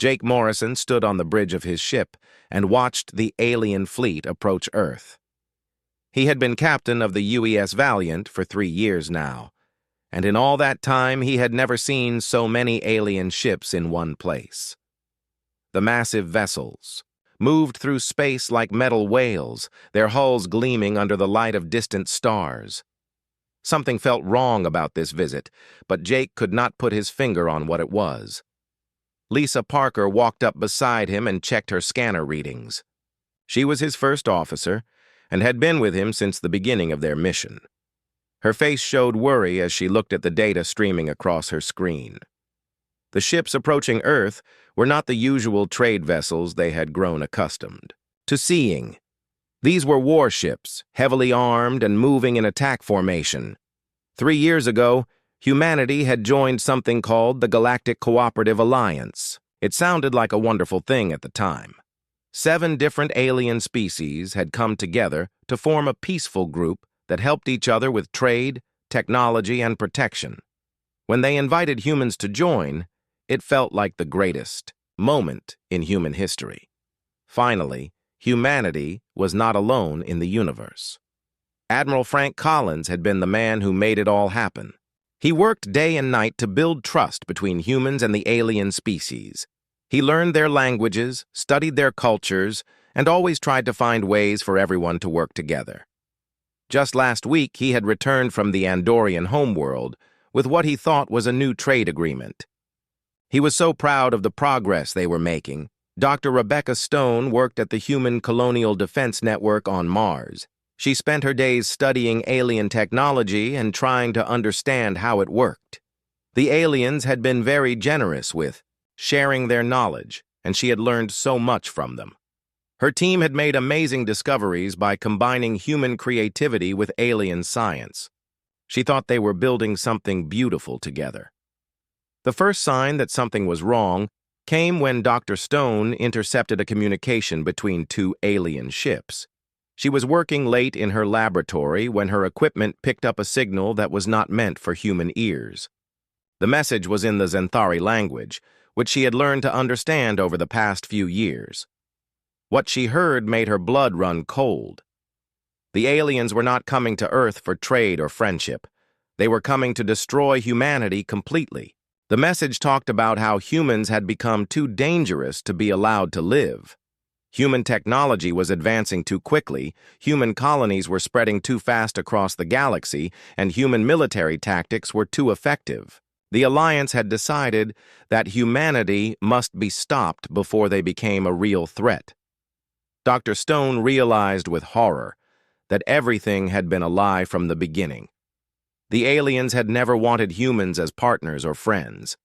Jake Morrison stood on the bridge of his ship and watched the alien fleet approach Earth. He had been captain of the UES Valiant for 3 years now, and in all that time he had never seen so many alien ships in one place. The massive vessels moved through space like metal whales, their hulls gleaming under the light of distant stars. Something felt wrong about this visit, but Jake could not put his finger on what it was. Lisa Parker walked up beside him and checked her scanner readings. She was his first officer and had been with him since the beginning of their mission. Her face showed worry as she looked at the data streaming across her screen. The ships approaching Earth were not the usual trade vessels they had grown accustomed to seeing. These were warships, heavily armed and moving in attack formation. 3 years ago, humanity had joined something called the Galactic Cooperative Alliance. It sounded like a wonderful thing at the time. 7 different alien species had come together to form a peaceful group that helped each other with trade, technology, and protection. When they invited humans to join, it felt like the greatest moment in human history. Finally, humanity was not alone in the universe. Admiral Frank Collins had been the man who made it all happen. He worked day and night to build trust between humans and the alien species. He learned their languages, studied their cultures, and always tried to find ways for everyone to work together. Just last week, he had returned from the Andorian homeworld with what he thought was a new trade agreement. He was so proud of the progress they were making. Dr. Rebecca Stone worked at the Human Colonial Defense Network on Mars. She spent her days studying alien technology and trying to understand how it worked. The aliens had been very generous with sharing their knowledge, and she had learned so much from them. Her team had made amazing discoveries by combining human creativity with alien science. She thought they were building something beautiful together. The first sign that something was wrong came when Dr. Stone intercepted a communication between 2 alien ships. She was working late in her laboratory when her equipment picked up a signal that was not meant for human ears. The message was in the Xanthari language, which she had learned to understand over the past few years. What she heard made her blood run cold. The aliens were not coming to Earth for trade or friendship. They were coming to destroy humanity completely. The message talked about how humans had become too dangerous to be allowed to live. Human technology was advancing too quickly, human colonies were spreading too fast across the galaxy, and human military tactics were too effective. The Alliance had decided that humanity must be stopped before they became a real threat. Dr. Stone realized with horror that everything had been a lie from the beginning. The aliens had never wanted humans as partners or friends.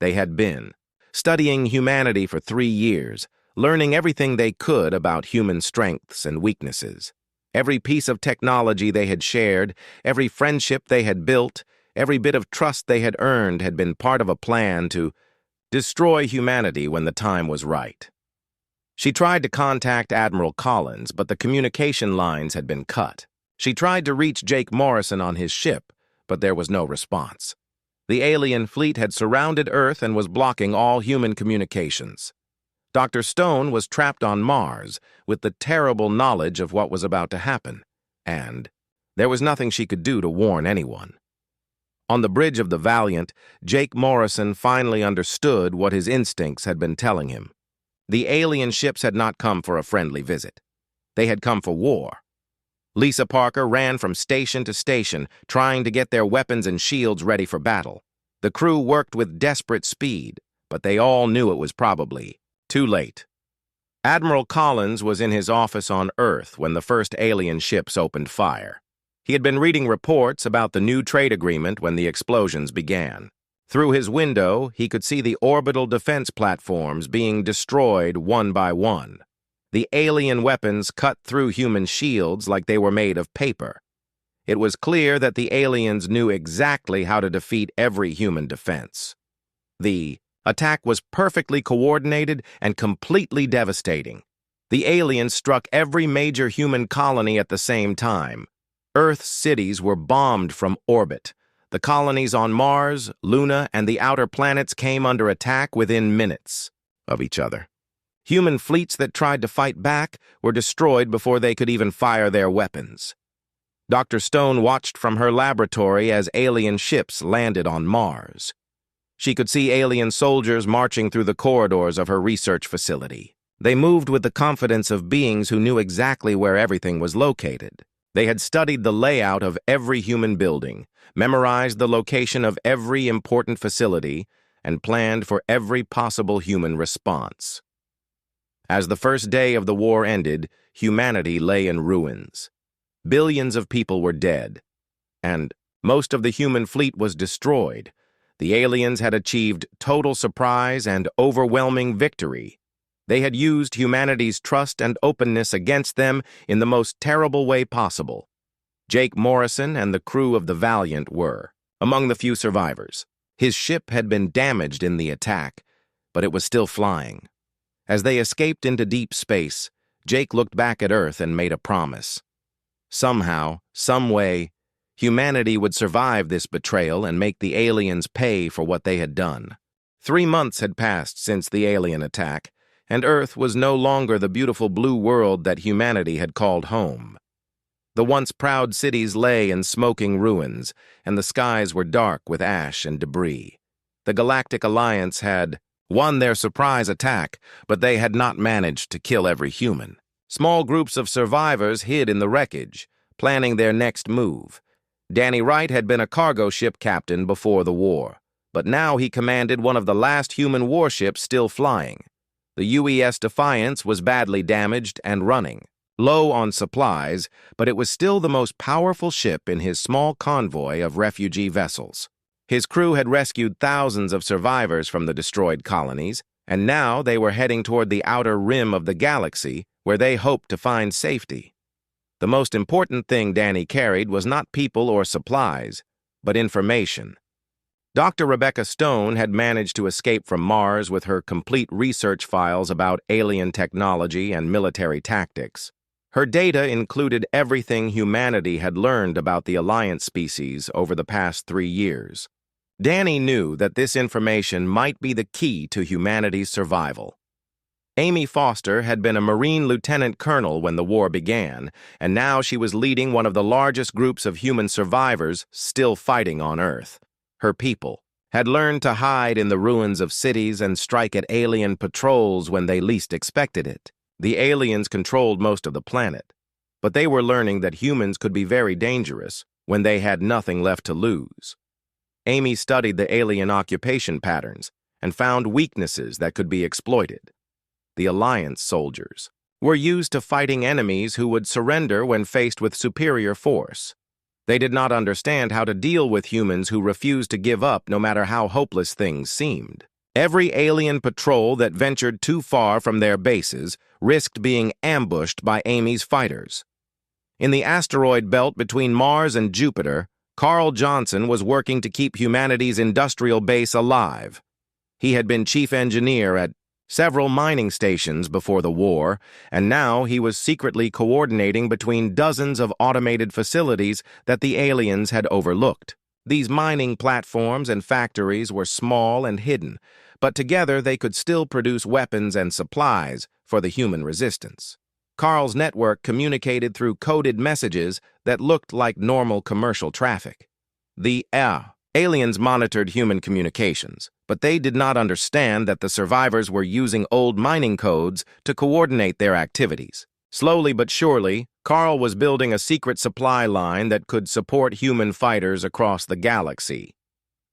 They had been studying humanity for 3 years, learning everything they could about human strengths and weaknesses. Every piece of technology they had shared, every friendship they had built, every bit of trust they had earned had been part of a plan to destroy humanity when the time was right. She tried to contact Admiral Collins, but the communication lines had been cut. She tried to reach Jake Morrison on his ship, but there was no response. The alien fleet had surrounded Earth and was blocking all human communications. Dr. Stone was trapped on Mars with the terrible knowledge of what was about to happen, and there was nothing she could do to warn anyone. On the bridge of the Valiant, Jake Morrison finally understood what his instincts had been telling him. The alien ships had not come for a friendly visit. They had come for war. Lisa Parker ran from station to station, trying to get their weapons and shields ready for battle. The crew worked with desperate speed, but they all knew it was probably too late. Admiral Collins was in his office on Earth when the first alien ships opened fire. He had been reading reports about the new trade agreement when the explosions began. Through his window, he could see the orbital defense platforms being destroyed one by one. The alien weapons cut through human shields like they were made of paper. It was clear that the aliens knew exactly how to defeat every human defense. The attack was perfectly coordinated and completely devastating. The aliens struck every major human colony at the same time. Earth's cities were bombed from orbit. The colonies on Mars, Luna, and the outer planets came under attack within minutes. of each other. Human fleets that tried to fight back were destroyed before they could even fire their weapons. Dr. Stone watched from her laboratory as alien ships landed on Mars. She could see alien soldiers marching through the corridors of her research facility. They moved with the confidence of beings who knew exactly where everything was located. They had studied the layout of every human building, memorized the location of every important facility, and planned for every possible human response. As the first day of the war ended, humanity lay in ruins. Billions of people were dead, and most of the human fleet was destroyed. The aliens had achieved total surprise and overwhelming victory. They had used humanity's trust and openness against them in the most terrible way possible. Jake Morrison and the crew of the Valiant were among the few survivors. His ship had been damaged in the attack, but it was still flying. As they escaped into deep space, Jake looked back at Earth and made a promise. Somehow, some way, humanity would survive this betrayal and make the aliens pay for what they had done. 3 months had passed since the alien attack, and Earth was no longer the beautiful blue world that humanity had called home. The once proud cities lay in smoking ruins, and the skies were dark with ash and debris. The Galactic Alliance had won their surprise attack, but they had not managed to kill every human. Small groups of survivors hid in the wreckage, planning their next move. Danny Wright had been a cargo ship captain before the war, but now he commanded one of the last human warships still flying. The UES Defiance was badly damaged and running, low on supplies, but it was still the most powerful ship in his small convoy of refugee vessels. His crew had rescued thousands of survivors from the destroyed colonies, and now they were heading toward the outer rim of the galaxy, where they hoped to find safety. The most important thing Danny carried was not people or supplies, but information. Dr. Rebecca Stone had managed to escape from Mars with her complete research files about alien technology and military tactics. Her data included everything humanity had learned about the Alliance species over the past 3 years. Danny knew that this information might be the key to humanity's survival. Amy Foster had been a Marine lieutenant colonel when the war began, and now she was leading one of the largest groups of human survivors still fighting on Earth. Her people had learned to hide in the ruins of cities and strike at alien patrols when they least expected it. The aliens controlled most of the planet, but they were learning that humans could be very dangerous when they had nothing left to lose. Amy studied the alien occupation patterns and found weaknesses that could be exploited. The Alliance soldiers were used to fighting enemies who would surrender when faced with superior force. They did not understand how to deal with humans who refused to give up no matter how hopeless things seemed. Every alien patrol that ventured too far from their bases risked being ambushed by Amy's fighters. In the asteroid belt between Mars and Jupiter, Carl Johnson was working to keep humanity's industrial base alive. He had been chief engineer at several mining stations before the war, and now he was secretly coordinating between dozens of automated facilities that the aliens had overlooked. These mining platforms and factories were small and hidden, but together they could still produce weapons and supplies for the human resistance. Carl's network communicated through coded messages that looked like normal commercial traffic. The aliens monitored human communications, but they did not understand that the survivors were using old mining codes to coordinate their activities. Slowly but surely, Carl was building a secret supply line that could support human fighters across the galaxy.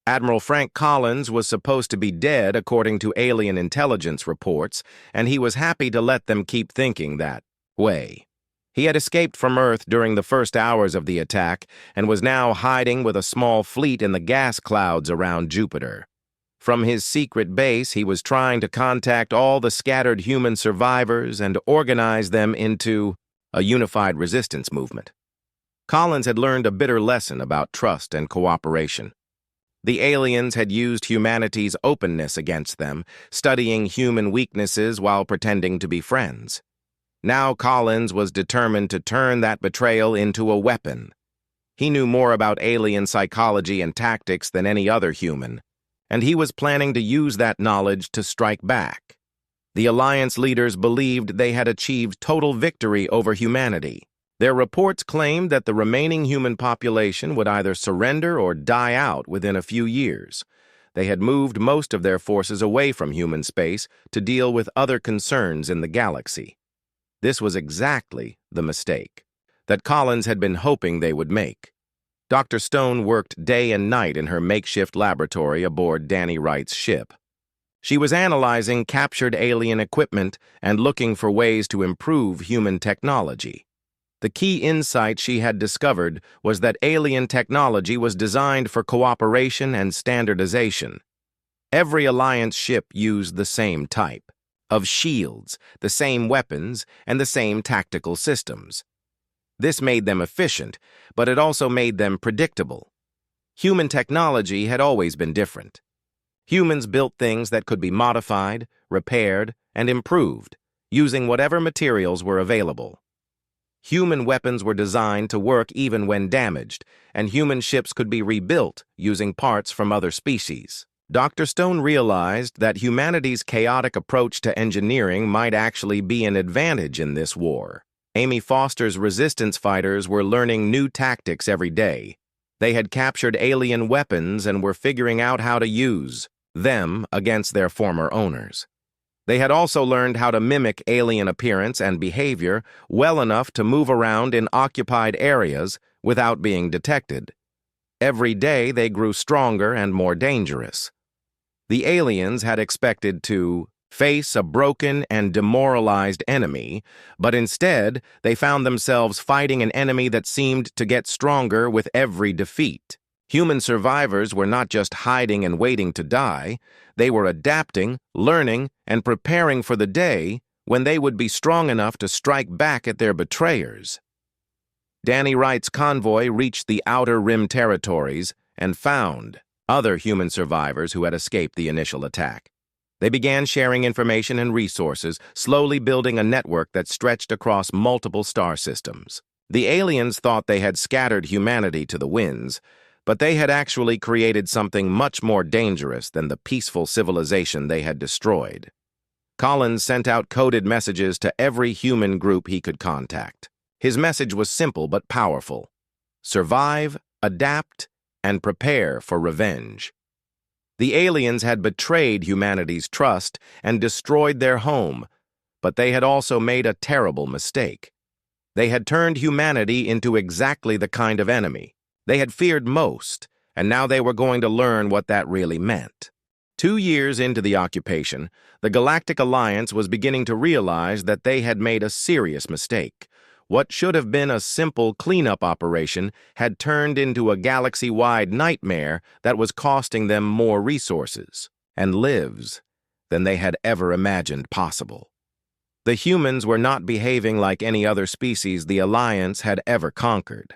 Admiral Frank Collins was supposed to be dead according to alien intelligence reports, and he was happy to let them keep thinking that way. He had escaped from Earth during the first hours of the attack and was now hiding with a small fleet in the gas clouds around Jupiter. From his secret base, he was trying to contact all the scattered human survivors and organize them into a unified resistance movement. Collins had learned a bitter lesson about trust and cooperation. The aliens had used humanity's openness against them, studying human weaknesses while pretending to be friends. Now Collins was determined to turn that betrayal into a weapon. He knew more about alien psychology and tactics than any other human, and he was planning to use that knowledge to strike back. The Alliance leaders believed they had achieved total victory over humanity. Their reports claimed that the remaining human population would either surrender or die out within a few years. They had moved most of their forces away from human space to deal with other concerns in the galaxy. This was exactly the mistake that Collins had been hoping they would make. Dr. Stone worked day and night in her makeshift laboratory aboard Danny Wright's ship. She was analyzing captured alien equipment and looking for ways to improve human technology. The key insight she had discovered was that alien technology was designed for cooperation and standardization. Every Alliance ship used the same type of shields, the same weapons, and the same tactical systems. This made them efficient, but it also made them predictable. Human technology had always been different. Humans built things that could be modified, repaired, and improved, using whatever materials were available. Human weapons were designed to work even when damaged, and human ships could be rebuilt using parts from other species. Dr. Stone realized that humanity's chaotic approach to engineering might actually be an advantage in this war. Amy Foster's resistance fighters were learning new tactics every day. They had captured alien weapons and were figuring out how to use them against their former owners. They had also learned how to mimic alien appearance and behavior well enough to move around in occupied areas without being detected. Every day they grew stronger and more dangerous. The aliens had expected to face a broken and demoralized enemy, but instead they found themselves fighting an enemy that seemed to get stronger with every defeat. Human survivors were not just hiding and waiting to die, they were adapting, learning, and preparing for the day when they would be strong enough to strike back at their betrayers. Danny Wright's convoy reached the Outer Rim territories and found other human survivors who had escaped the initial attack. They began sharing information and resources, slowly building a network that stretched across multiple star systems. The aliens thought they had scattered humanity to the winds, but they had actually created something much more dangerous than the peaceful civilization they had destroyed. Collins sent out coded messages to every human group he could contact. His message was simple but powerful: survive, adapt, and prepare for revenge. The aliens had betrayed humanity's trust and destroyed their home, but they had also made a terrible mistake. They had turned humanity into exactly the kind of enemy they had feared most, and now they were going to learn what that really meant. 2 years into the occupation, the Galactic Alliance was beginning to realize that they had made a serious mistake. What should have been a simple cleanup operation had turned into a galaxy-wide nightmare that was costing them more resources and lives than they had ever imagined possible. The humans were not behaving like any other species the Alliance had ever conquered.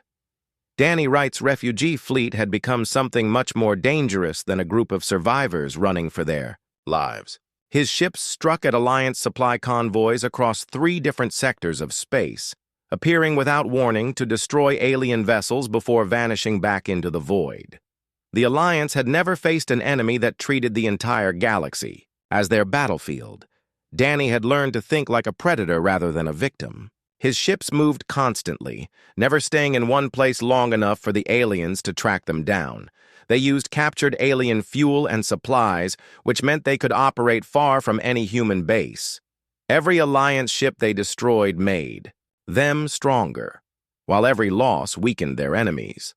Danny Wright's refugee fleet had become something much more dangerous than a group of survivors running for their lives. His ships struck at Alliance supply convoys across 3 different sectors of space, appearing without warning to destroy alien vessels before vanishing back into the void. The Alliance had never faced an enemy that treated the entire galaxy as their battlefield. Danny had learned to think like a predator rather than a victim. His ships moved constantly, never staying in one place long enough for the aliens to track them down. They used captured alien fuel and supplies, which meant they could operate far from any human base. Every Alliance ship they destroyed made them stronger, while every loss weakened their enemies.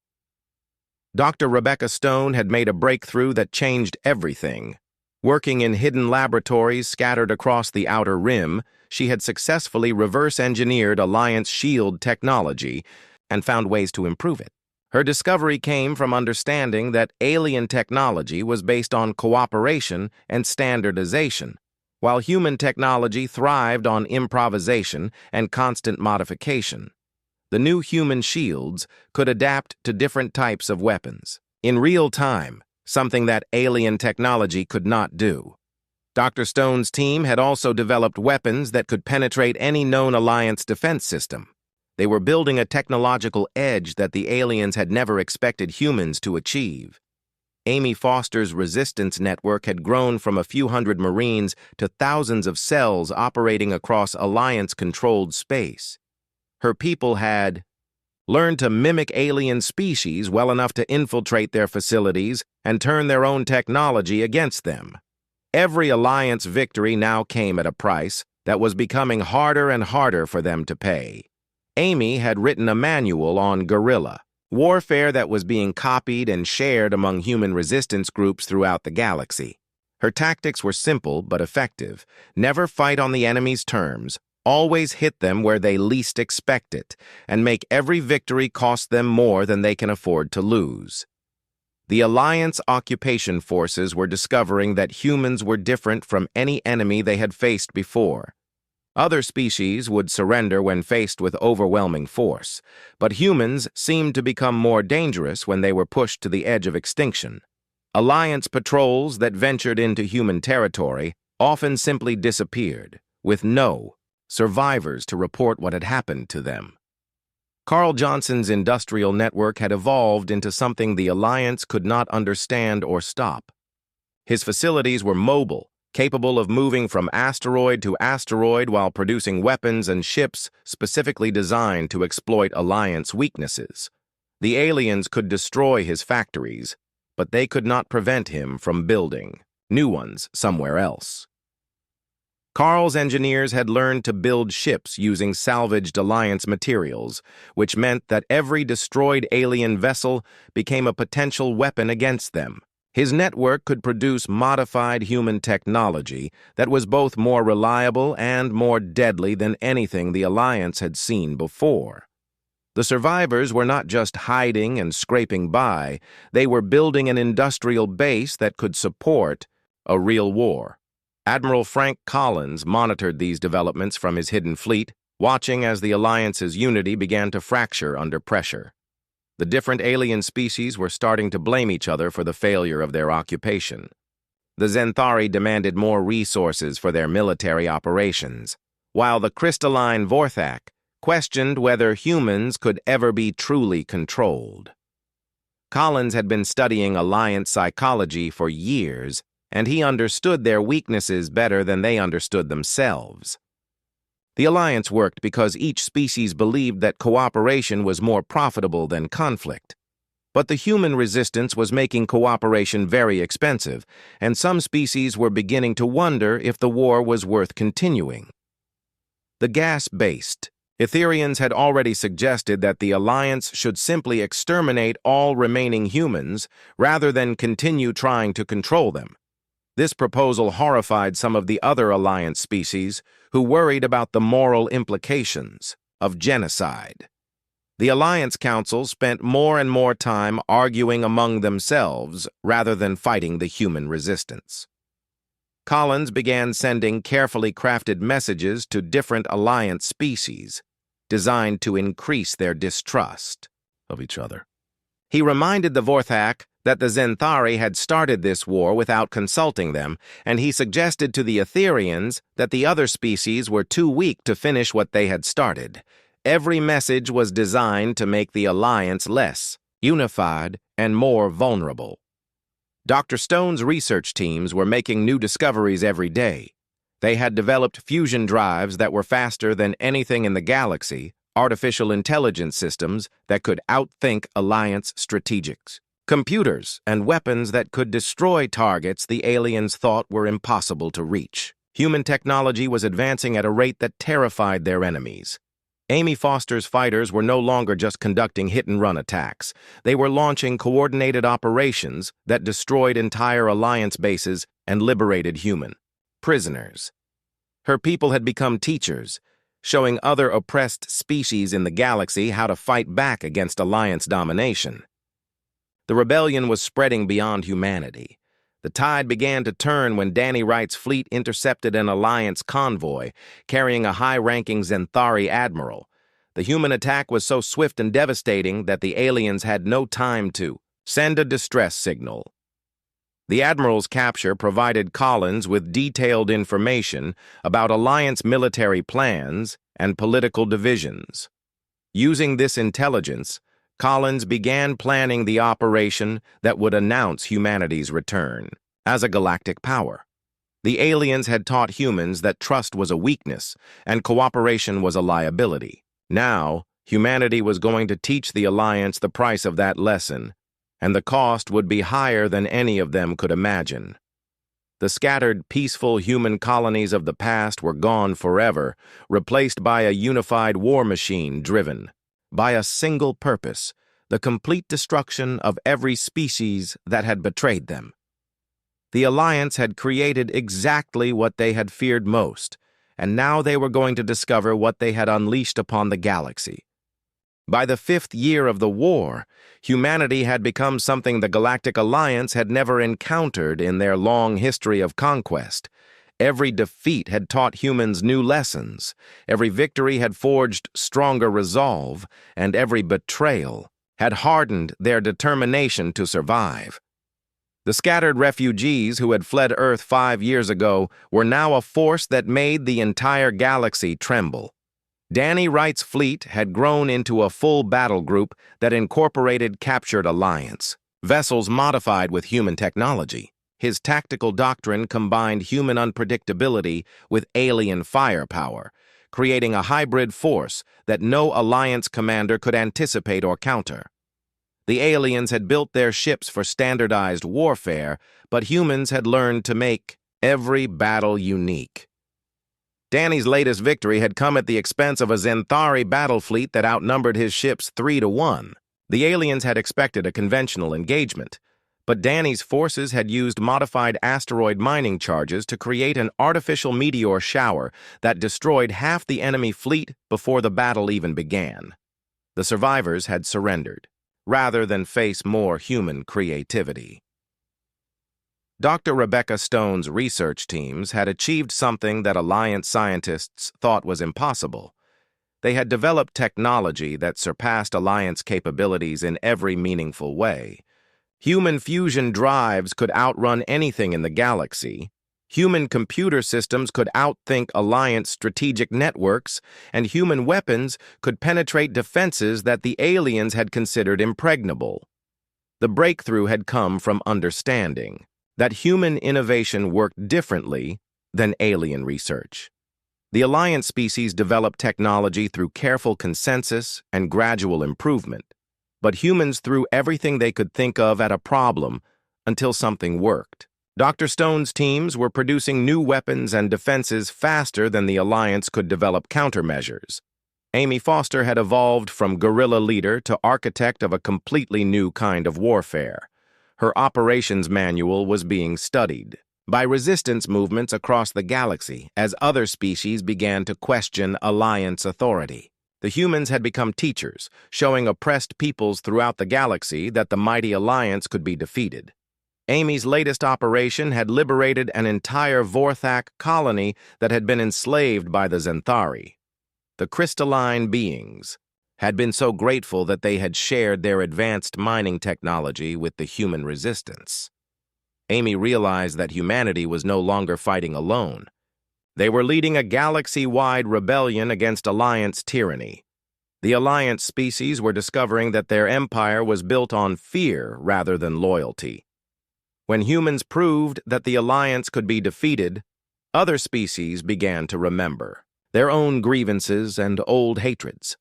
Dr. Rebecca Stone had made a breakthrough that changed everything. Working in hidden laboratories scattered across the Outer Rim, she had successfully reverse-engineered Alliance shield technology and found ways to improve it. Her discovery came from understanding that alien technology was based on cooperation and standardization, while human technology thrived on improvisation and constant modification. The new human shields could adapt to different types of weapons in real time, something that alien technology could not do. Dr. Stone's team had also developed weapons that could penetrate any known Alliance defense system. They were building a technological edge that the aliens had never expected humans to achieve. Amy Foster's resistance network had grown from a few hundred Marines to thousands of cells operating across Alliance-controlled space. Her people had learned to mimic alien species well enough to infiltrate their facilities and turn their own technology against them. Every Alliance victory now came at a price that was becoming harder and harder for them to pay. Amy had written a manual on guerrilla warfare that was being copied and shared among human resistance groups throughout the galaxy. Her tactics were simple but effective. Never fight on the enemy's terms, always hit them where they least expect it, and make every victory cost them more than they can afford to lose. The Alliance occupation forces were discovering that humans were different from any enemy they had faced before. Other species would surrender when faced with overwhelming force, but humans seemed to become more dangerous when they were pushed to the edge of extinction. Alliance patrols that ventured into human territory often simply disappeared, with no survivors to report what had happened to them. Carl Johnson's industrial network had evolved into something the Alliance could not understand or stop. His facilities were mobile, capable of moving from asteroid to asteroid while producing weapons and ships specifically designed to exploit Alliance weaknesses. The aliens could destroy his factories, but they could not prevent him from building new ones somewhere else. Carl's engineers had learned to build ships using salvaged Alliance materials, which meant that every destroyed alien vessel became a potential weapon against them. His network could produce modified human technology that was both more reliable and more deadly than anything the Alliance had seen before. The survivors were not just hiding and scraping by, they were building an industrial base that could support a real war. Admiral Frank Collins monitored these developments from his hidden fleet, watching as the Alliance's unity began to fracture under pressure. The different alien species were starting to blame each other for the failure of their occupation. The Zenthari demanded more resources for their military operations, while the crystalline Vorthak questioned whether humans could ever be truly controlled. Collins had been studying Alliance psychology for years, and he understood their weaknesses better than they understood themselves. The Alliance worked because each species believed that cooperation was more profitable than conflict. But the human resistance was making cooperation very expensive, and some species were beginning to wonder if the war was worth continuing. The gas-based Etherians had already suggested that the Alliance should simply exterminate all remaining humans rather than continue trying to control them. This proposal horrified some of the other Alliance species who worried about the moral implications of genocide. The Alliance Council spent more and more time arguing among themselves rather than fighting the human resistance. Collins began sending carefully crafted messages to different Alliance species, designed to increase their distrust of each other. He reminded the Vorthak that the Zenthari had started this war without consulting them, and he suggested to the Etherians that the other species were too weak to finish what they had started. Every message was designed to make the Alliance less unified and more vulnerable. Dr. Stone's research teams were making new discoveries every day. They had developed fusion drives that were faster than anything in the galaxy, artificial intelligence systems that could outthink Alliance strategics, computers and weapons that could destroy targets the aliens thought were impossible to reach. Human technology was advancing at a rate that terrified their enemies. Amy Foster's fighters were no longer just conducting hit-and-run attacks. They were launching coordinated operations that destroyed entire Alliance bases and liberated human prisoners. Her people had become teachers, showing other oppressed species in the galaxy how to fight back against Alliance domination. The rebellion was spreading beyond humanity. The tide began to turn when Danny Wright's fleet intercepted an Alliance convoy carrying a high-ranking Zenthari admiral. The human attack was so swift and devastating that the aliens had no time to send a distress signal. The admiral's capture provided Collins with detailed information about Alliance military plans and political divisions. Using this intelligence, Collins began planning the operation that would announce humanity's return as a galactic power. The aliens had taught humans that trust was a weakness and cooperation was a liability. Now, humanity was going to teach the Alliance the price of that lesson, and the cost would be higher than any of them could imagine. The scattered, peaceful human colonies of the past were gone forever, replaced by a unified war machine driven by a single purpose, the complete destruction of every species that had betrayed them. The Alliance had created exactly what they had feared most, and now they were going to discover what they had unleashed upon the galaxy. By the 5th year of the war, humanity had become something the Galactic Alliance had never encountered in their long history of conquest. Every defeat had taught humans new lessons, every victory had forged stronger resolve, and every betrayal had hardened their determination to survive. The scattered refugees who had fled Earth 5 years ago were now a force that made the entire galaxy tremble. Danny Wright's fleet had grown into a full battle group that incorporated captured Alliance vessels modified with human technology. His tactical doctrine combined human unpredictability with alien firepower, creating a hybrid force that no Alliance commander could anticipate or counter. The aliens had built their ships for standardized warfare, but humans had learned to make every battle unique. Danny's latest victory had come at the expense of a Zenthari battle fleet that outnumbered his ships 3-1. The aliens had expected a conventional engagement, but Danny's forces had used modified asteroid mining charges to create an artificial meteor shower that destroyed half the enemy fleet before the battle even began. The survivors had surrendered, rather than face more human creativity. Dr. Rebecca Stone's research teams had achieved something that Alliance scientists thought was impossible. They had developed technology that surpassed Alliance capabilities in every meaningful way. Human fusion drives could outrun anything in the galaxy. Human computer systems could outthink Alliance strategic networks, and human weapons could penetrate defenses that the aliens had considered impregnable. The breakthrough had come from understanding that human innovation worked differently than alien research. The Alliance species developed technology through careful consensus and gradual improvement, but humans threw everything they could think of at a problem until something worked. Dr. Stone's teams were producing new weapons and defenses faster than the Alliance could develop countermeasures. Amy Foster had evolved from guerrilla leader to architect of a completely new kind of warfare. Her operations manual was being studied by resistance movements across the galaxy as other species began to question Alliance authority. The humans had become teachers, showing oppressed peoples throughout the galaxy that the mighty Alliance could be defeated. Amy's latest operation had liberated an entire Vorthak colony that had been enslaved by the Zenthari. The crystalline beings had been so grateful that they had shared their advanced mining technology with the human resistance. Amy realized that humanity was no longer fighting alone. They were leading a galaxy-wide rebellion against Alliance tyranny. The Alliance species were discovering that their empire was built on fear rather than loyalty. When humans proved that the Alliance could be defeated, other species began to remember their own grievances and old hatreds.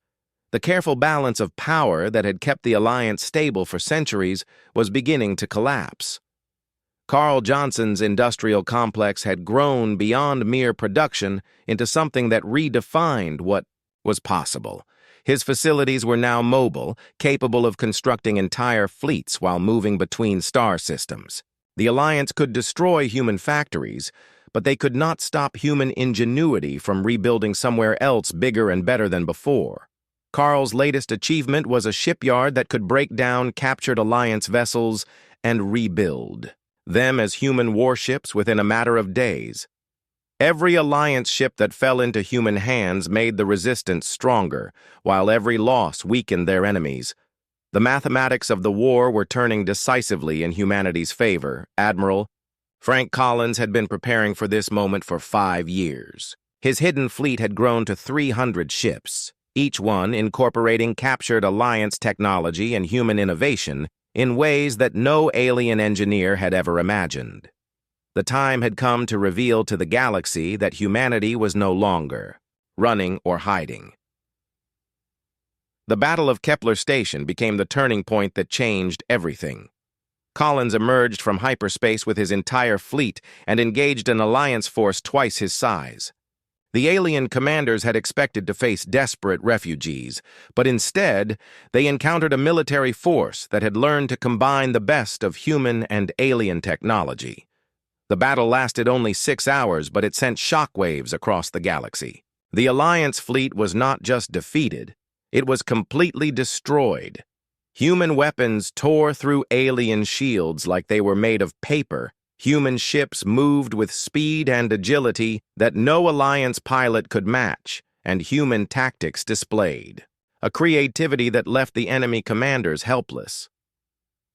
The careful balance of power that had kept the Alliance stable for centuries was beginning to collapse. Carl Johnson's industrial complex had grown beyond mere production into something that redefined what was possible. His facilities were now mobile, capable of constructing entire fleets while moving between star systems. The Alliance could destroy human factories, but they could not stop human ingenuity from rebuilding somewhere else bigger and better than before. Carl's latest achievement was a shipyard that could break down captured Alliance vessels and rebuild them as human warships within a matter of days. Every Alliance ship that fell into human hands made the resistance stronger, while every loss weakened their enemies. The mathematics of the war were turning decisively in humanity's favor. Admiral Frank Collins had been preparing for this moment for 5 years. His hidden fleet had grown to 300 ships, each one incorporating captured Alliance technology and human innovation in ways that no alien engineer had ever imagined. The time had come to reveal to the galaxy that humanity was no longer running or hiding. The Battle of Kepler Station became the turning point that changed everything. Collins emerged from hyperspace with his entire fleet and engaged an Alliance force twice his size. The alien commanders had expected to face desperate refugees, but instead, they encountered a military force that had learned to combine the best of human and alien technology. The battle lasted only 6 hours, but it sent shockwaves across the galaxy. The Alliance fleet was not just defeated, it was completely destroyed. Human weapons tore through alien shields like they were made of paper. Human ships moved with speed and agility that no Alliance pilot could match, and human tactics displayed, a creativity that left the enemy commanders helpless.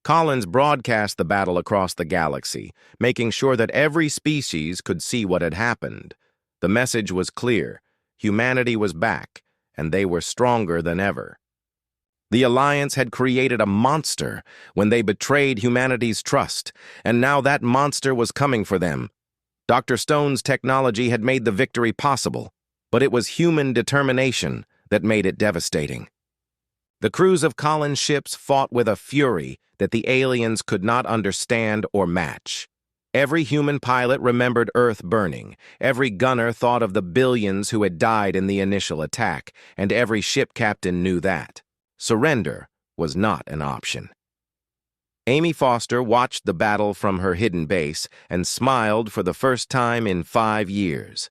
Collins broadcast the battle across the galaxy, making sure that every species could see what had happened. The message was clear: humanity was back, and they were stronger than ever. The Alliance had created a monster when they betrayed humanity's trust, and now that monster was coming for them. Dr. Stone's technology had made the victory possible, but it was human determination that made it devastating. The crews of Collins' ships fought with a fury that the aliens could not understand or match. Every human pilot remembered Earth burning, every gunner thought of the billions who had died in the initial attack, and every ship captain knew that surrender was not an option. Amy Foster watched the battle from her hidden base and smiled for the first time in 5 years.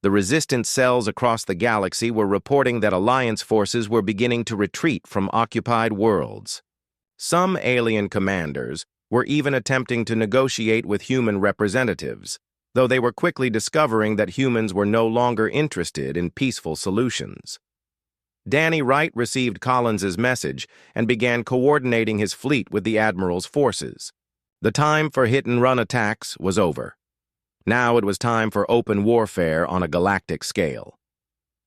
The resistance cells across the galaxy were reporting that Alliance forces were beginning to retreat from occupied worlds. Some alien commanders were even attempting to negotiate with human representatives, though they were quickly discovering that humans were no longer interested in peaceful solutions. Danny Wright received Collins's message and began coordinating his fleet with the Admiral's forces. The time for hit-and-run attacks was over. Now it was time for open warfare on a galactic scale.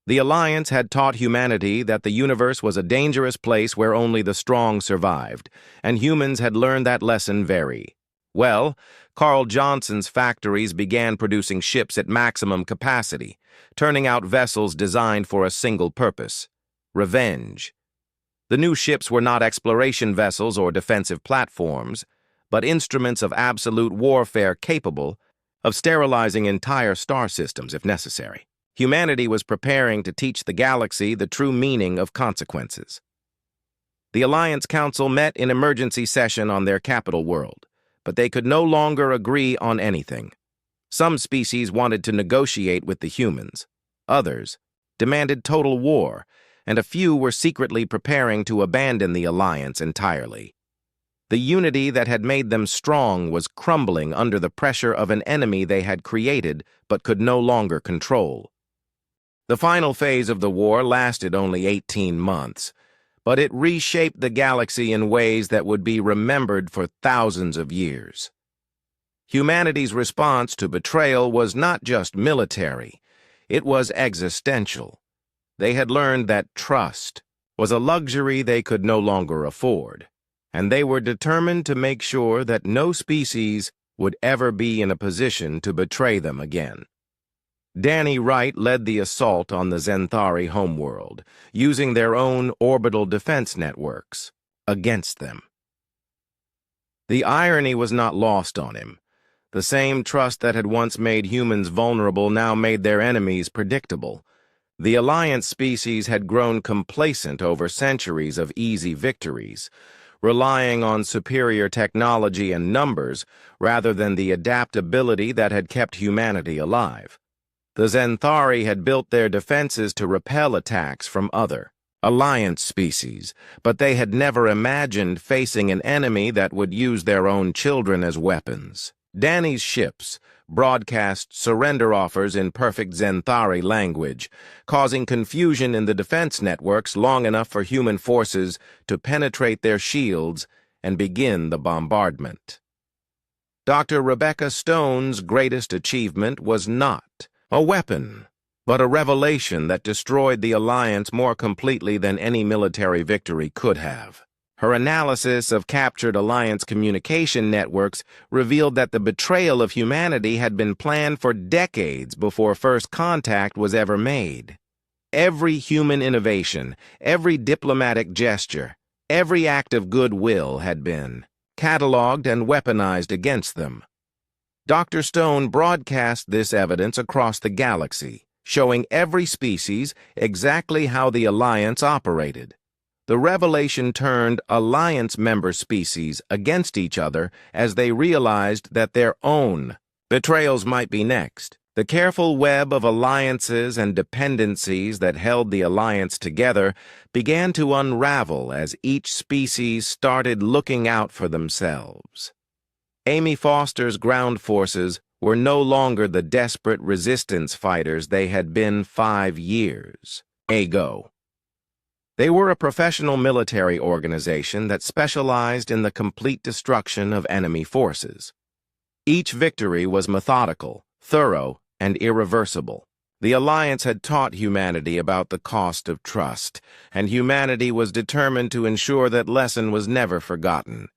The Alliance had taught humanity that the universe was a dangerous place where only the strong survived, and humans had learned that lesson very well. Carl Johnson's factories began producing ships at maximum capacity, turning out vessels designed for a single purpose: revenge. The new ships were not exploration vessels or defensive platforms, but instruments of absolute warfare capable of sterilizing entire star systems if necessary. Humanity was preparing to teach the galaxy the true meaning of consequences. The Alliance Council met in emergency session on their capital world, but they could no longer agree on anything. Some species wanted to negotiate with the humans. Others demanded total war, and a few were secretly preparing to abandon the Alliance entirely. The unity that had made them strong was crumbling under the pressure of an enemy they had created but could no longer control. The final phase of the war lasted only 18 months, but it reshaped the galaxy in ways that would be remembered for thousands of years. Humanity's response to betrayal was not just military, it was existential. They had learned that trust was a luxury they could no longer afford, and they were determined to make sure that no species would ever be in a position to betray them again. Danny Wright led the assault on the Xanthari homeworld, using their own orbital defense networks against them. The irony was not lost on him. The same trust that had once made humans vulnerable now made their enemies predictable. The Alliance species had grown complacent over centuries of easy victories, relying on superior technology and numbers rather than the adaptability that had kept humanity alive. The Xanthari had built their defenses to repel attacks from other Alliance species, but they had never imagined facing an enemy that would use their own children as weapons. Danny's ships broadcast surrender offers in perfect Xanthari language, causing confusion in the defense networks long enough for human forces to penetrate their shields and begin the bombardment. Dr. Rebecca Stone's greatest achievement was not a weapon, but a revelation that destroyed the Alliance more completely than any military victory could have. Her analysis of captured Alliance communication networks revealed that the betrayal of humanity had been planned for decades before first contact was ever made. Every human innovation, every diplomatic gesture, every act of goodwill had been cataloged and weaponized against them. Dr. Stone broadcast this evidence across the galaxy, showing every species exactly how the Alliance operated. The revelation turned Alliance member species against each other as they realized that their own betrayals might be next. The careful web of alliances and dependencies that held the Alliance together began to unravel as each species started looking out for themselves. Amy Foster's ground forces were no longer the desperate resistance fighters they had been 5 years ago. They were a professional military organization that specialized in the complete destruction of enemy forces. Each victory was methodical, thorough, and irreversible. The Alliance had taught humanity about the cost of trust, and humanity was determined to ensure that lesson was never forgotten.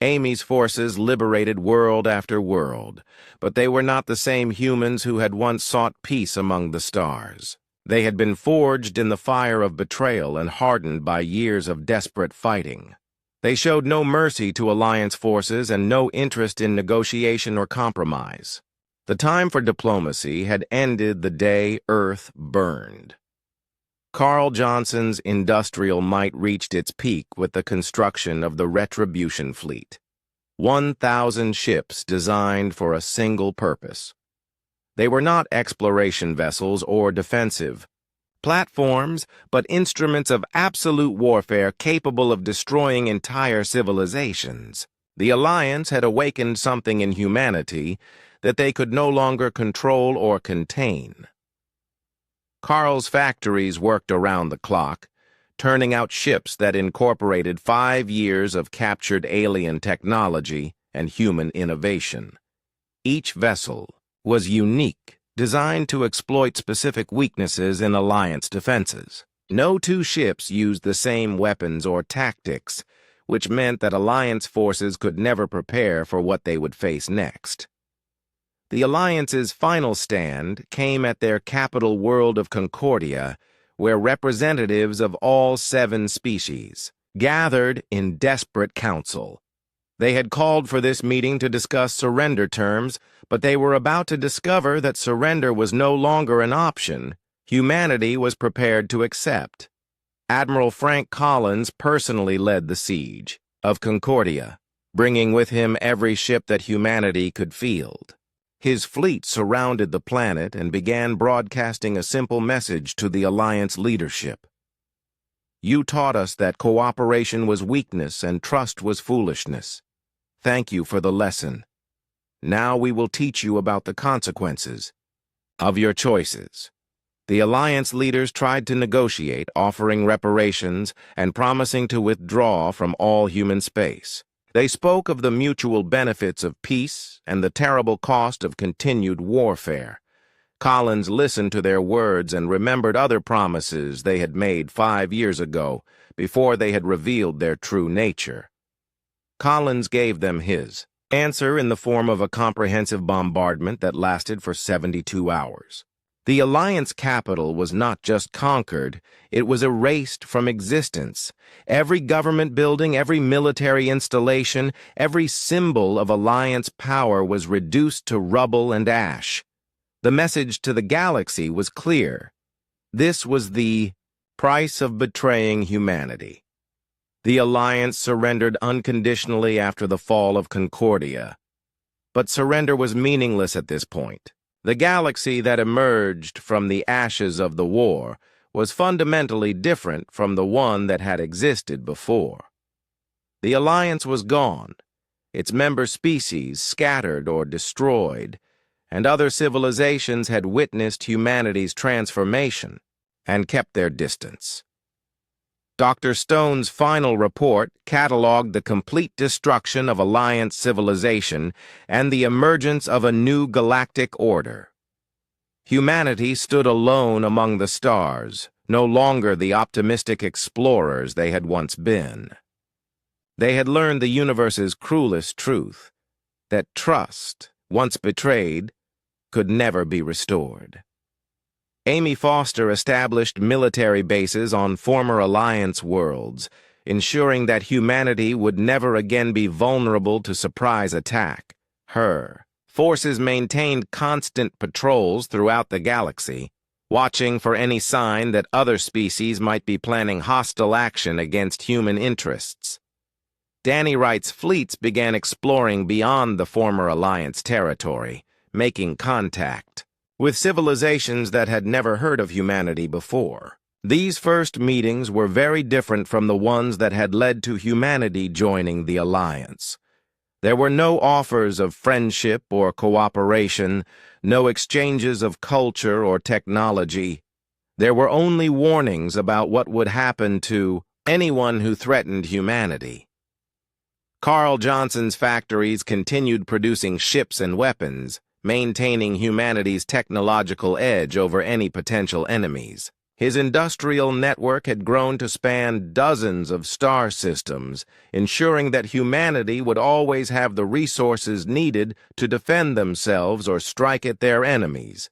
Amy's forces liberated world after world, but they were not the same humans who had once sought peace among the stars. They had been forged in the fire of betrayal and hardened by years of desperate fighting. They showed no mercy to Alliance forces and no interest in negotiation or compromise. The time for diplomacy had ended the day Earth burned. Carl Johnson's industrial might reached its peak with the construction of the Retribution Fleet. 1,000 ships designed for a single purpose. They were not exploration vessels or defensive platforms, but instruments of absolute warfare capable of destroying entire civilizations. The Alliance had awakened something in humanity that they could no longer control or contain. Carl's factories worked around the clock, turning out ships that incorporated 5 years of captured alien technology and human innovation. Each vessel was unique, designed to exploit specific weaknesses in Alliance defenses. No two ships used the same weapons or tactics, which meant that Alliance forces could never prepare for what they would face next. The Alliance's final stand came at their capital world of Concordia, where representatives of all 7 species gathered in desperate council. They had called for this meeting to discuss surrender terms, but they were about to discover that surrender was no longer an option humanity was prepared to accept. Admiral Frank Collins personally led the siege of Concordia, bringing with him every ship that humanity could field. His fleet surrounded the planet and began broadcasting a simple message to the Alliance leadership. You taught us that cooperation was weakness and trust was foolishness. Thank you for the lesson. Now we will teach you about the consequences of your choices. The Alliance leaders tried to negotiate, offering reparations and promising to withdraw from all human space. They spoke of the mutual benefits of peace and the terrible cost of continued warfare. Collins listened to their words and remembered other promises they had made 5 years ago, before they had revealed their true nature. Collins gave them his answer in the form of a comprehensive bombardment that lasted for 72 hours. The Alliance capital was not just conquered, it was erased from existence. Every government building, every military installation, every symbol of Alliance power was reduced to rubble and ash. The message to the galaxy was clear. This was the price of betraying humanity. The Alliance surrendered unconditionally after the fall of Concordia. But surrender was meaningless at this point. The galaxy that emerged from the ashes of the war was fundamentally different from the one that had existed before. The Alliance was gone, its member species scattered or destroyed, and other civilizations had witnessed humanity's transformation and kept their distance. Dr. Stone's final report cataloged the complete destruction of Alliance civilization and the emergence of a new galactic order. Humanity stood alone among the stars, no longer the optimistic explorers they had once been. They had learned the universe's cruelest truth, that trust, once betrayed, could never be restored. Amy Foster established military bases on former Alliance worlds, ensuring that humanity would never again be vulnerable to surprise attack. Her forces maintained constant patrols throughout the galaxy, watching for any sign that other species might be planning hostile action against human interests. Danny Wright's fleets began exploring beyond the former Alliance territory, making contact with civilizations that had never heard of humanity before. These first meetings were very different from the ones that had led to humanity joining the Alliance. There were no offers of friendship or cooperation, no exchanges of culture or technology. There were only warnings about what would happen to anyone who threatened humanity. Carl Johnson's factories continued producing ships and weapons, maintaining humanity's technological edge over any potential enemies. His industrial network had grown to span dozens of star systems, ensuring that humanity would always have the resources needed to defend themselves or strike at their enemies.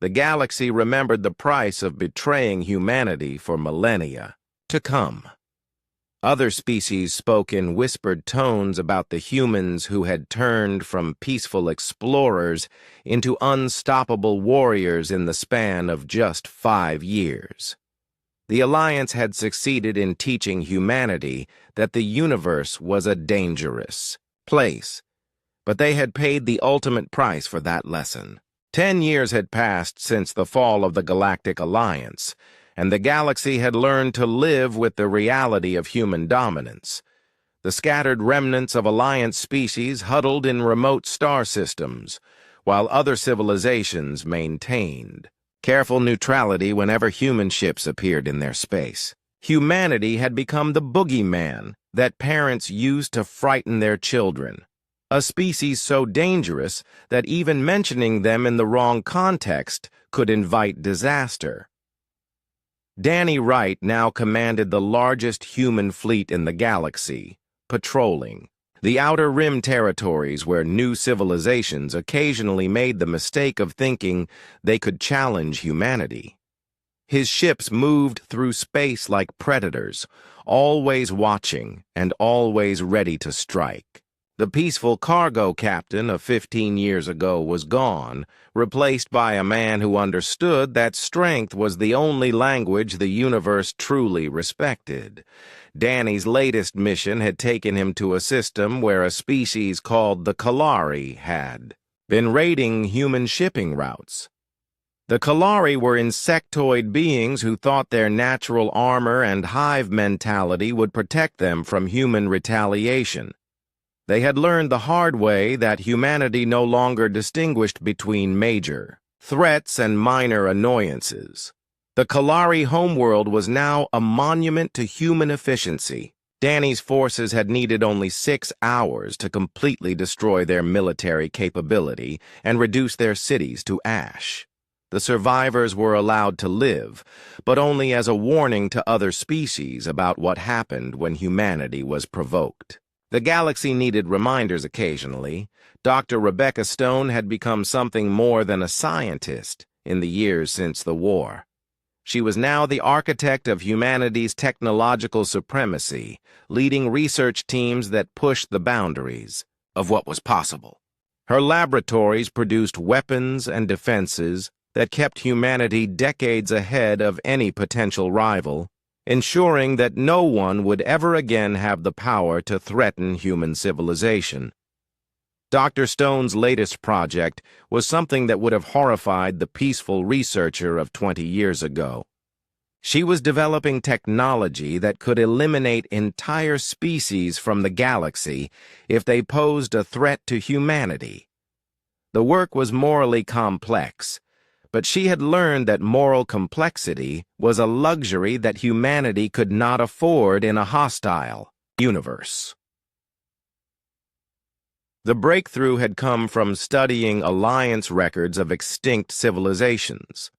The galaxy remembered the price of betraying humanity for millennia to come. Other species spoke in whispered tones about the humans who had turned from peaceful explorers into unstoppable warriors in the span of just 5 years. The Alliance had succeeded in teaching humanity that the universe was a dangerous place, but they had paid the ultimate price for that lesson. 10 years had passed since the fall of the Galactic Alliance, and the galaxy had learned to live with the reality of human dominance. The scattered remnants of Alliance species huddled in remote star systems, while other civilizations maintained careful neutrality whenever human ships appeared in their space. Humanity had become the boogeyman that parents used to frighten their children, a species so dangerous that even mentioning them in the wrong context could invite disaster. Danny Wright now commanded the largest human fleet in the galaxy, patrolling the Outer Rim territories where new civilizations occasionally made the mistake of thinking they could challenge humanity. His ships moved through space like predators, always watching and always ready to strike. The peaceful cargo captain of 15 years ago was gone, replaced by a man who understood that strength was the only language the universe truly respected. Danny's latest mission had taken him to a system where a species called the Kalari had been raiding human shipping routes. The Kalari were insectoid beings who thought their natural armor and hive mentality would protect them from human retaliation. They had learned the hard way that humanity no longer distinguished between major threats and minor annoyances. The Kalari homeworld was now a monument to human efficiency. Danny's forces had needed only 6 hours to completely destroy their military capability and reduce their cities to ash. The survivors were allowed to live, but only as a warning to other species about what happened when humanity was provoked. The galaxy needed reminders occasionally. Dr. Rebecca Stone had become something more than a scientist in the years since the war. She was now the architect of humanity's technological supremacy, leading research teams that pushed the boundaries of what was possible. Her laboratories produced weapons and defenses that kept humanity decades ahead of any potential rival, ensuring that no one would ever again have the power to threaten human civilization. Dr. Stone's latest project was something that would have horrified the peaceful researcher of 20 years ago. She was developing technology that could eliminate entire species from the galaxy if they posed a threat to humanity. The work was morally complex, but she had learned that moral complexity was a luxury that humanity could not afford in a hostile universe. The breakthrough had come from studying Alliance records of extinct civilizations.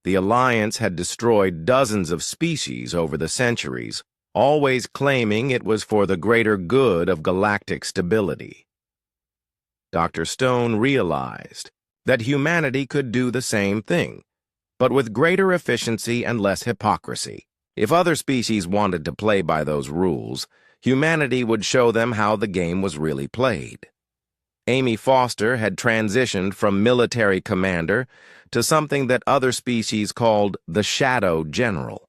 The Alliance had destroyed dozens of species over the centuries, always claiming it was for the greater good of galactic stability. Dr. Stone realized that humanity could do the same thing, but with greater efficiency and less hypocrisy. If other species wanted to play by those rules, humanity would show them how the game was really played. Amy Foster had transitioned from military commander to something that other species called the Shadow General.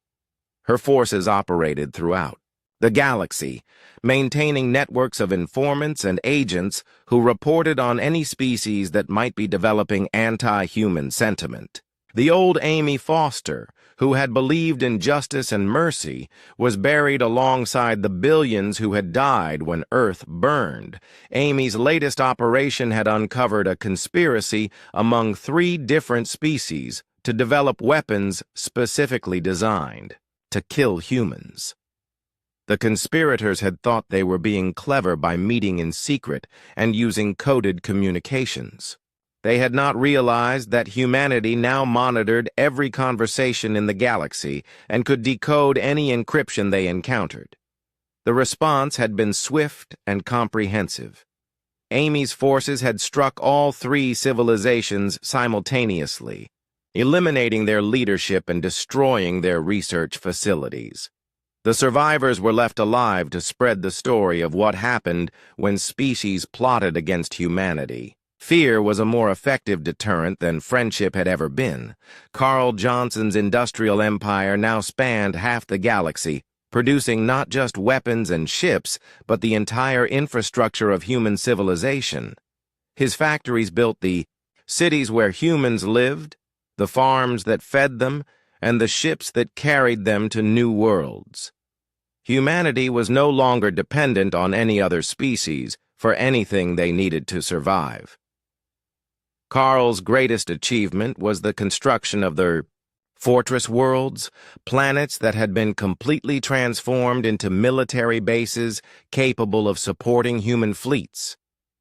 Her forces operated throughout the galaxy, maintaining networks of informants and agents who reported on any species that might be developing anti-human sentiment. The old Amy Foster, who had believed in justice and mercy, was buried alongside the billions who had died when Earth burned. Amy's latest operation had uncovered a conspiracy among 3 different species to develop weapons specifically designed to kill humans. The conspirators had thought they were being clever by meeting in secret and using coded communications. They had not realized that humanity now monitored every conversation in the galaxy and could decode any encryption they encountered. The response had been swift and comprehensive. Amy's forces had struck all 3 civilizations simultaneously, eliminating their leadership and destroying their research facilities. The survivors were left alive to spread the story of what happened when species plotted against humanity. Fear was a more effective deterrent than friendship had ever been. Carl Johnson's industrial empire now spanned half the galaxy, producing not just weapons and ships, but the entire infrastructure of human civilization. His factories built the cities where humans lived, the farms that fed them, and the ships that carried them to new worlds. Humanity was no longer dependent on any other species for anything they needed to survive. Carl's greatest achievement was the construction of the fortress worlds, planets that had been completely transformed into military bases capable of supporting human fleets.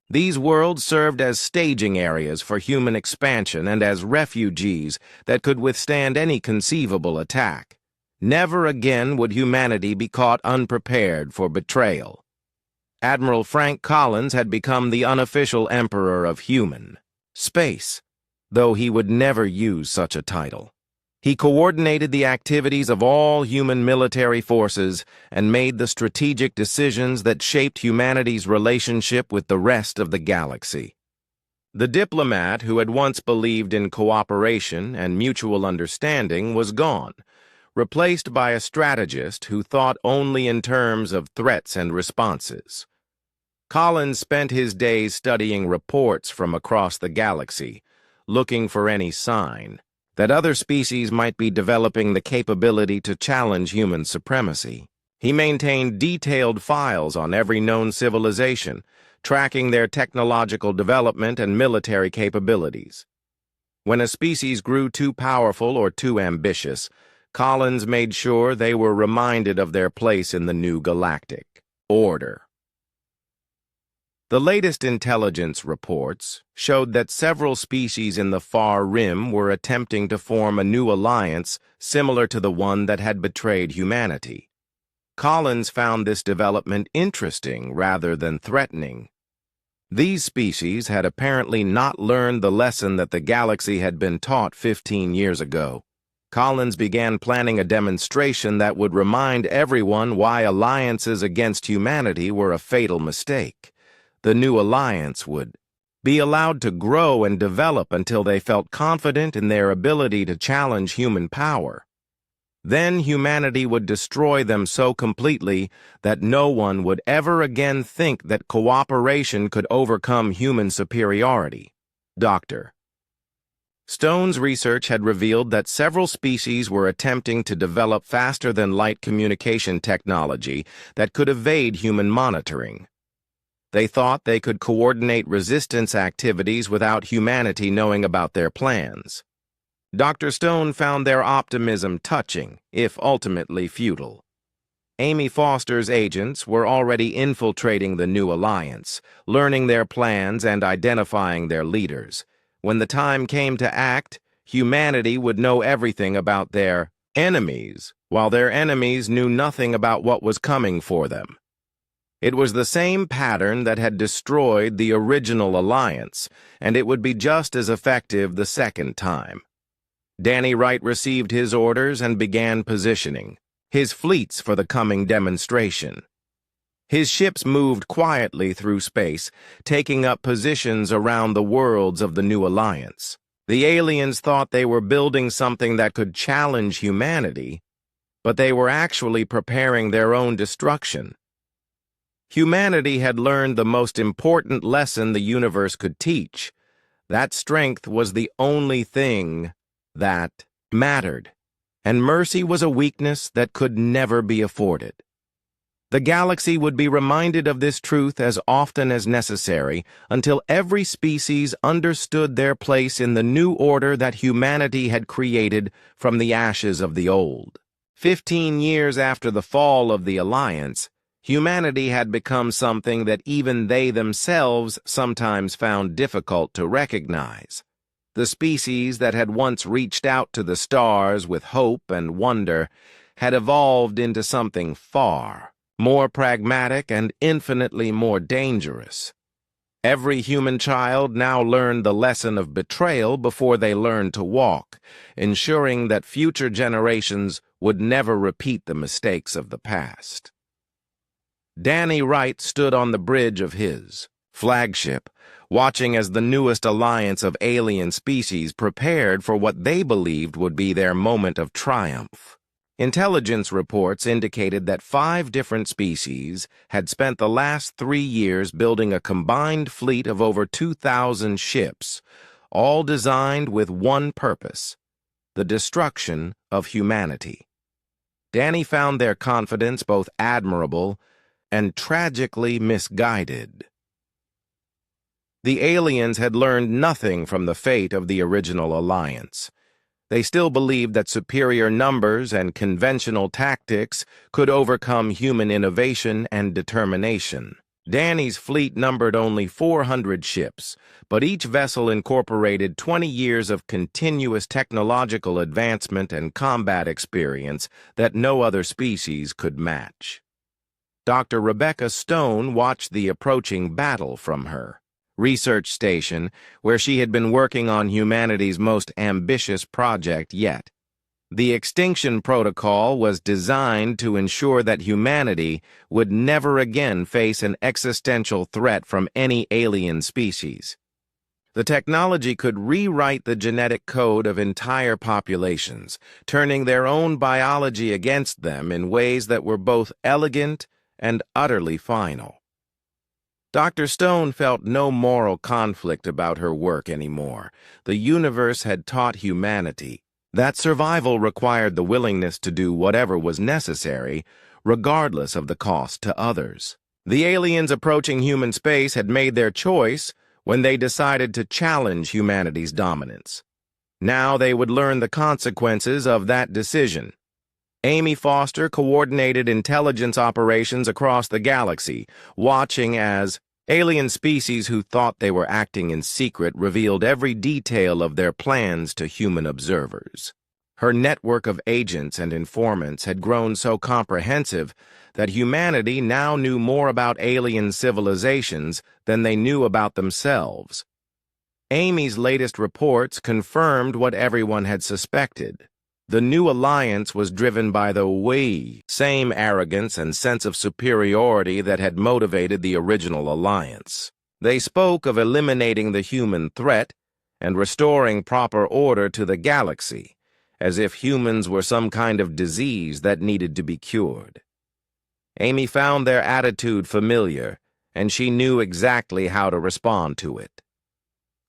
These worlds served as staging areas for human expansion and as refugees that could withstand any conceivable attack. Never again would humanity be caught unprepared for betrayal. Admiral Frank Collins had become the unofficial emperor of human space, though he would never use such a title. He coordinated the activities of all human military forces and made the strategic decisions that shaped humanity's relationship with the rest of the galaxy. The diplomat who had once believed in cooperation and mutual understanding was gone, replaced by a strategist who thought only in terms of threats and responses. Collins spent his days studying reports from across the galaxy, looking for any sign that other species might be developing the capability to challenge human supremacy. He maintained detailed files on every known civilization, tracking their technological development and military capabilities. When a species grew too powerful or too ambitious, Collins made sure they were reminded of their place in the new galactic order. The latest intelligence reports showed that several species in the far rim were attempting to form a new alliance similar to the one that had betrayed humanity. Collins found this development interesting rather than threatening. These species had apparently not learned the lesson that the galaxy had been taught 15 years ago. Collins began planning a demonstration that would remind everyone why alliances against humanity were a fatal mistake. The new alliance would be allowed to grow and develop until they felt confident in their ability to challenge human power. Then humanity would destroy them so completely that no one would ever again think that cooperation could overcome human superiority. Dr. Stone's research had revealed that several species were attempting to develop faster-than-light communication technology that could evade human monitoring. They thought they could coordinate resistance activities without humanity knowing about their plans. Dr. Stone found their optimism touching, if ultimately futile. Amy Foster's agents were already infiltrating the new alliance, learning their plans and identifying their leaders. When the time came to act, humanity would know everything about their enemies, while their enemies knew nothing about what was coming for them. It was the same pattern that had destroyed the original alliance, and it would be just as effective the second time. Danny Wright received his orders and began positioning his fleets for the coming demonstration. His ships moved quietly through space, taking up positions around the worlds of the new alliance. The aliens thought they were building something that could challenge humanity, but they were actually preparing their own destruction. Humanity had learned the most important lesson the universe could teach. That strength was the only thing that mattered, and mercy was a weakness that could never be afforded. The galaxy would be reminded of this truth as often as necessary until every species understood their place in the new order that humanity had created from the ashes of the old. 15 years after the fall of the Alliance, humanity had become something that even they themselves sometimes found difficult to recognize. The species that had once reached out to the stars with hope and wonder had evolved into something far more pragmatic and infinitely more dangerous. Every human child now learned the lesson of betrayal before they learned to walk, ensuring that future generations would never repeat the mistakes of the past. Danny Wright stood on the bridge of his flagship, watching as the newest alliance of alien species prepared for what they believed would be their moment of triumph. Intelligence reports indicated that 5 different species had spent the last 3 years building a combined fleet of over 2,000 ships, all designed with one purpose: the destruction of humanity. Danny found their confidence both admirable and tragically misguided. The aliens had learned nothing from the fate of the original alliance. They still believed that superior numbers and conventional tactics could overcome human innovation and determination. Danny's fleet numbered only 400 ships, but each vessel incorporated 20 years of continuous technological advancement and combat experience that no other species could match. Dr. Rebecca Stone watched the approaching battle from her research station, where she had been working on humanity's most ambitious project yet. The Extinction Protocol was designed to ensure that humanity would never again face an existential threat from any alien species. The technology could rewrite the genetic code of entire populations, turning their own biology against them in ways that were both elegant and utterly final. Dr. Stone felt no moral conflict about her work anymore. The universe had taught humanity that survival required the willingness to do whatever was necessary, regardless of the cost to others. The aliens approaching human space had made their choice when they decided to challenge humanity's dominance. Now they would learn the consequences of that decision. Amy Foster coordinated intelligence operations across the galaxy, watching as alien species who thought they were acting in secret revealed every detail of their plans to human observers. Her network of agents and informants had grown so comprehensive that humanity now knew more about alien civilizations than they knew about themselves. Amy's latest reports confirmed what everyone had suspected. The new alliance was driven by the same arrogance and sense of superiority that had motivated the original alliance. They spoke of eliminating the human threat and restoring proper order to the galaxy, as if humans were some kind of disease that needed to be cured. Amy found their attitude familiar, and she knew exactly how to respond to it.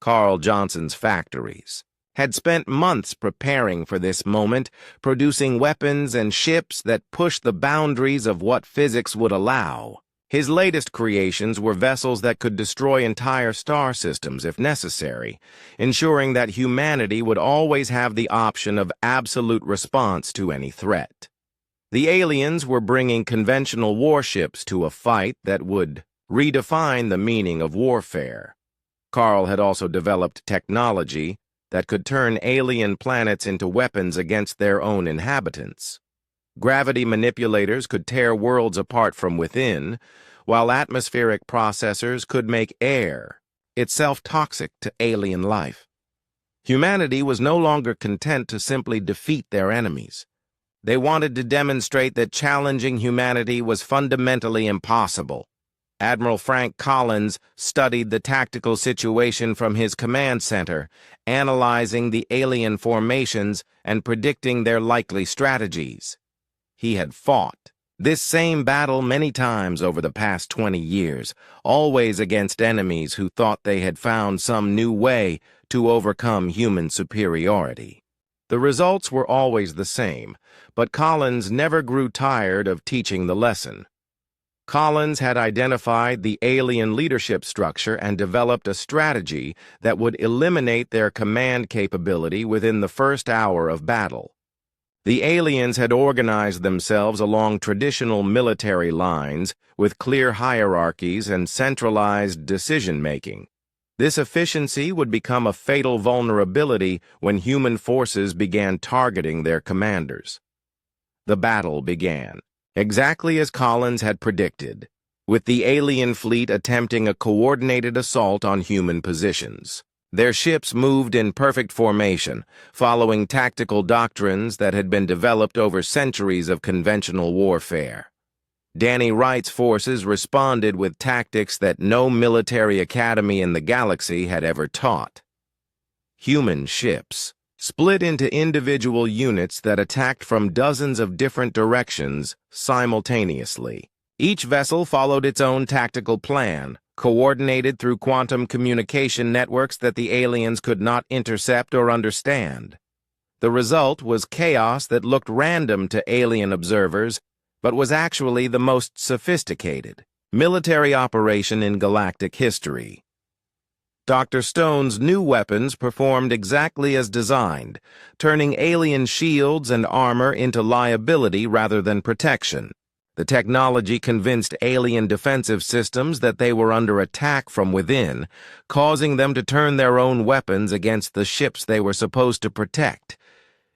Carl Johnson's factories had spent months preparing for this moment, producing weapons and ships that pushed the boundaries of what physics would allow. His latest creations were vessels that could destroy entire star systems if necessary, ensuring that humanity would always have the option of absolute response to any threat. The aliens were bringing conventional warships to a fight that would redefine the meaning of warfare. Carl had also developed technology that could turn alien planets into weapons against their own inhabitants. Gravity manipulators could tear worlds apart from within, while atmospheric processors could make air itself toxic to alien life. Humanity was no longer content to simply defeat their enemies. They wanted to demonstrate that challenging humanity was fundamentally impossible. Admiral Frank Collins studied the tactical situation from his command center, analyzing the alien formations and predicting their likely strategies. He had fought this same battle many times over the past 20 years, always against enemies who thought they had found some new way to overcome human superiority. The results were always the same, but Collins never grew tired of teaching the lesson. Collins had identified the alien leadership structure and developed a strategy that would eliminate their command capability within the first hour of battle. The aliens had organized themselves along traditional military lines with clear hierarchies and centralized decision-making. This efficiency would become a fatal vulnerability when human forces began targeting their commanders. The battle began, exactly as Collins had predicted, with the alien fleet attempting a coordinated assault on human positions. Their ships moved in perfect formation, following tactical doctrines that had been developed over centuries of conventional warfare. Danny Wright's forces responded with tactics that no military academy in the galaxy had ever taught. Human ships split into individual units that attacked from dozens of different directions simultaneously. Each vessel followed its own tactical plan, coordinated through quantum communication networks that the aliens could not intercept or understand. The result was chaos that looked random to alien observers, but was actually the most sophisticated military operation in galactic history. Dr. Stone's new weapons performed exactly as designed, turning alien shields and armor into liability rather than protection. The technology convinced alien defensive systems that they were under attack from within, causing them to turn their own weapons against the ships they were supposed to protect.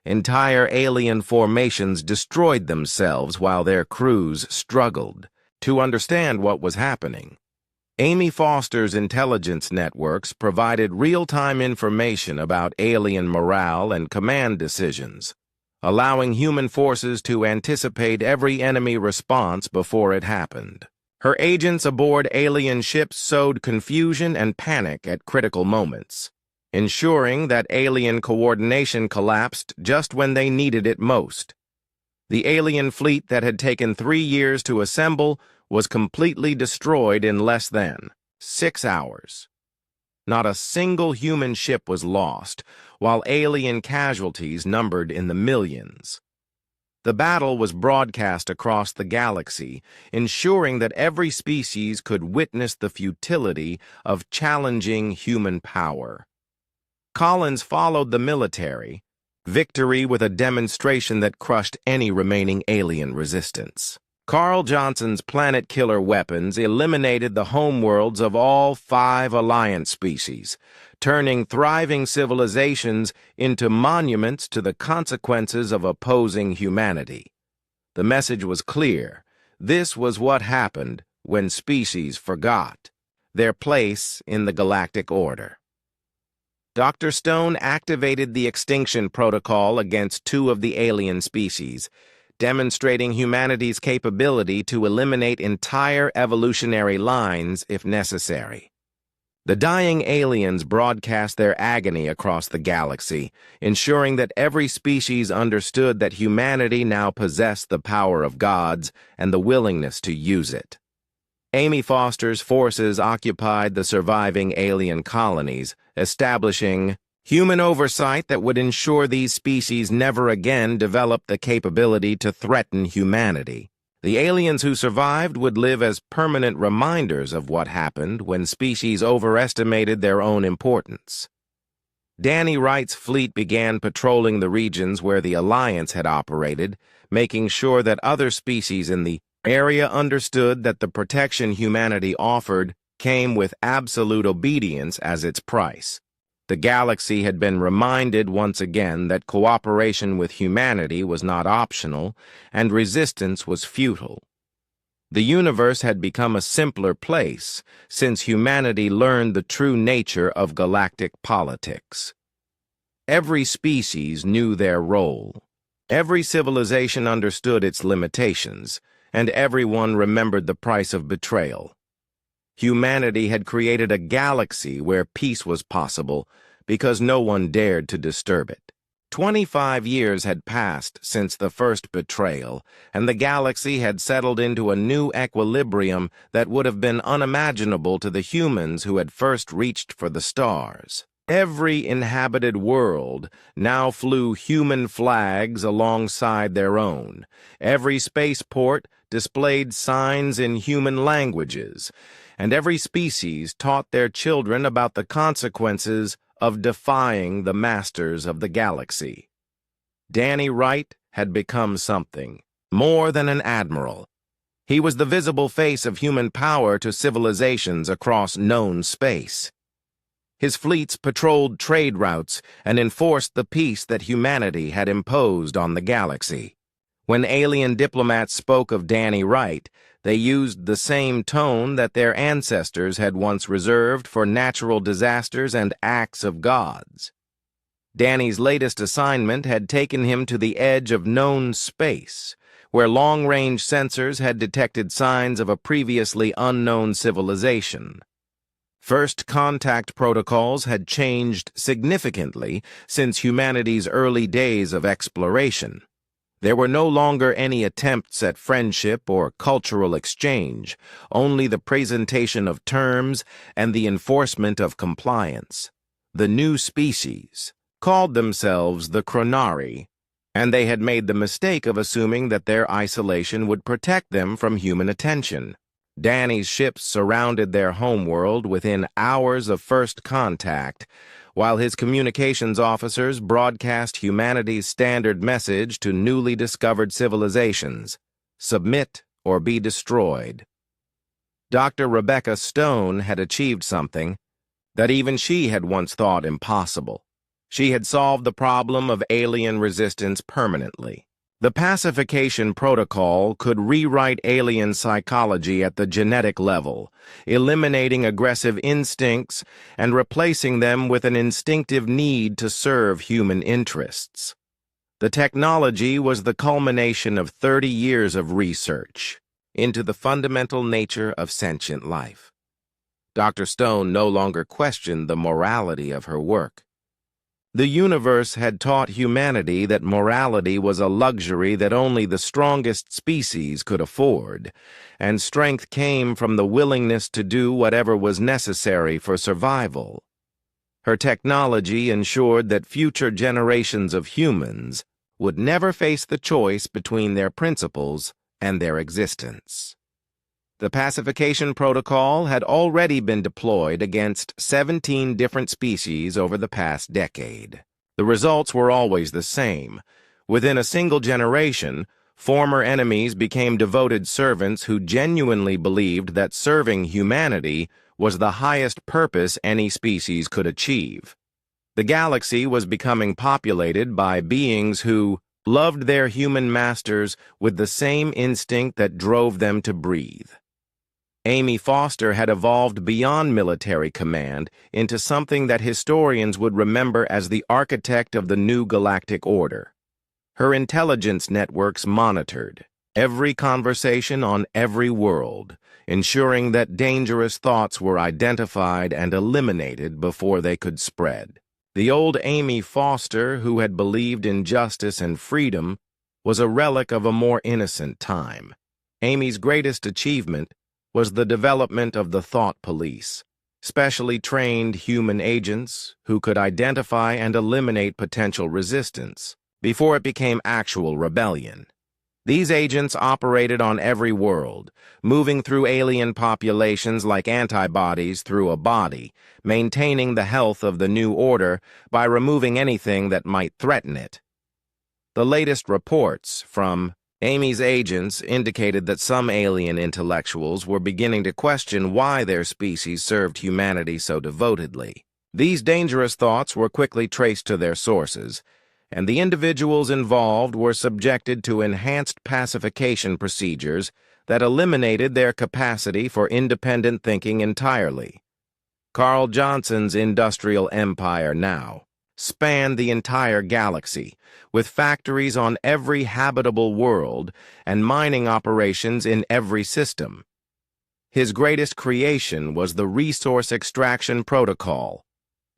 Entire alien formations destroyed themselves while their crews struggled to understand what was happening. Amy Foster's intelligence networks provided real-time information about alien morale and command decisions, allowing human forces to anticipate every enemy response before it happened. Her agents aboard alien ships sowed confusion and panic at critical moments, ensuring that alien coordination collapsed just when they needed it most. The alien fleet that had taken 3 years to assemble was completely destroyed in less than 6 hours. Not a single human ship was lost, while alien casualties numbered in the millions. The battle was broadcast across the galaxy, ensuring that every species could witness the futility of challenging human power. Collins followed the military, victory with a demonstration that crushed any remaining alien resistance. Carl Johnson's planet-killer weapons eliminated the homeworlds of all 5 Alliance species, turning thriving civilizations into monuments to the consequences of opposing humanity. The message was clear. This was what happened when species forgot their place in the galactic order. Dr. Stone activated the extinction protocol against 2 of the alien species, demonstrating humanity's capability to eliminate entire evolutionary lines if necessary. The dying aliens broadcast their agony across the galaxy, ensuring that every species understood that humanity now possessed the power of gods and the willingness to use it. Amy Foster's forces occupied the surviving alien colonies, establishing human oversight that would ensure these species never again developed the capability to threaten humanity. The aliens who survived would live as permanent reminders of what happened when species overestimated their own importance. Danny Wright's fleet began patrolling the regions where the Alliance had operated, making sure that other species in the area understood that the protection humanity offered came with absolute obedience as its price. The galaxy had been reminded once again that cooperation with humanity was not optional and resistance was futile. The universe had become a simpler place since humanity learned the true nature of galactic politics. Every species knew their role. Every civilization understood its limitations, and everyone remembered the price of betrayal. Humanity had created a galaxy where peace was possible because no one dared to disturb it. 25 years had passed since the first betrayal, and the galaxy had settled into a new equilibrium that would have been unimaginable to the humans who had first reached for the stars. Every inhabited world now flew human flags alongside their own. Every spaceport displayed signs in human languages, and every species taught their children about the consequences of defying the masters of the galaxy. Danny Wright had become something more than an admiral. He was the visible face of human power to civilizations across known space. His fleets patrolled trade routes and enforced the peace that humanity had imposed on the galaxy. When alien diplomats spoke of Danny Wright, they used the same tone that their ancestors had once reserved for natural disasters and acts of gods. Danny's latest assignment had taken him to the edge of known space, where long-range sensors had detected signs of a previously unknown civilization. First contact protocols had changed significantly since humanity's early days of exploration. There were no longer any attempts at friendship or cultural exchange, only the presentation of terms and the enforcement of compliance. The new species called themselves the Chronari, and they had made the mistake of assuming that their isolation would protect them from human attention. Danny's ships surrounded their homeworld within hours of first contact, while his communications officers broadcast humanity's standard message to newly discovered civilizations: submit or be destroyed. Dr. Rebecca Stone had achieved something that even she had once thought impossible. She had solved the problem of alien resistance permanently. The pacification protocol could rewrite alien psychology at the genetic level, eliminating aggressive instincts and replacing them with an instinctive need to serve human interests. The technology was the culmination of 30 years of research into the fundamental nature of sentient life. Dr. Stone no longer questioned the morality of her work. The universe had taught humanity that morality was a luxury that only the strongest species could afford, and strength came from the willingness to do whatever was necessary for survival. Her technology ensured that future generations of humans would never face the choice between their principles and their existence. The pacification protocol had already been deployed against 17 different species over the past decade. The results were always the same. Within a single generation, former enemies became devoted servants who genuinely believed that serving humanity was the highest purpose any species could achieve. The galaxy was becoming populated by beings who loved their human masters with the same instinct that drove them to breathe. Amy Foster had evolved beyond military command into something that historians would remember as the architect of the new galactic order. Her intelligence networks monitored every conversation on every world, ensuring that dangerous thoughts were identified and eliminated before they could spread. The old Amy Foster, who had believed in justice and freedom, was a relic of a more innocent time. Amy's greatest achievement was the development of the Thought Police, specially trained human agents who could identify and eliminate potential resistance before it became actual rebellion. These agents operated on every world, moving through alien populations like antibodies through a body, maintaining the health of the new order by removing anything that might threaten it. The latest reports from Amy's agents indicated that some alien intellectuals were beginning to question why their species served humanity so devotedly. These dangerous thoughts were quickly traced to their sources, and the individuals involved were subjected to enhanced pacification procedures that eliminated their capacity for independent thinking entirely. Carl Johnson's industrial empire now spanned the entire galaxy, with factories on every habitable world and mining operations in every system. His greatest creation was the Resource Extraction Protocol,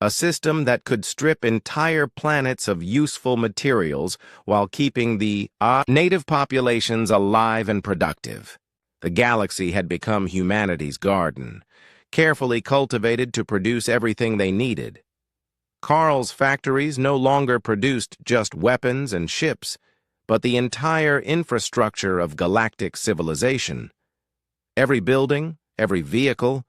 a system that could strip entire planets of useful materials while keeping the native populations alive and productive. The galaxy had become humanity's garden, carefully cultivated to produce everything they needed. Carl's factories no longer produced just weapons and ships, but the entire infrastructure of galactic civilization. Every building, every vehicle,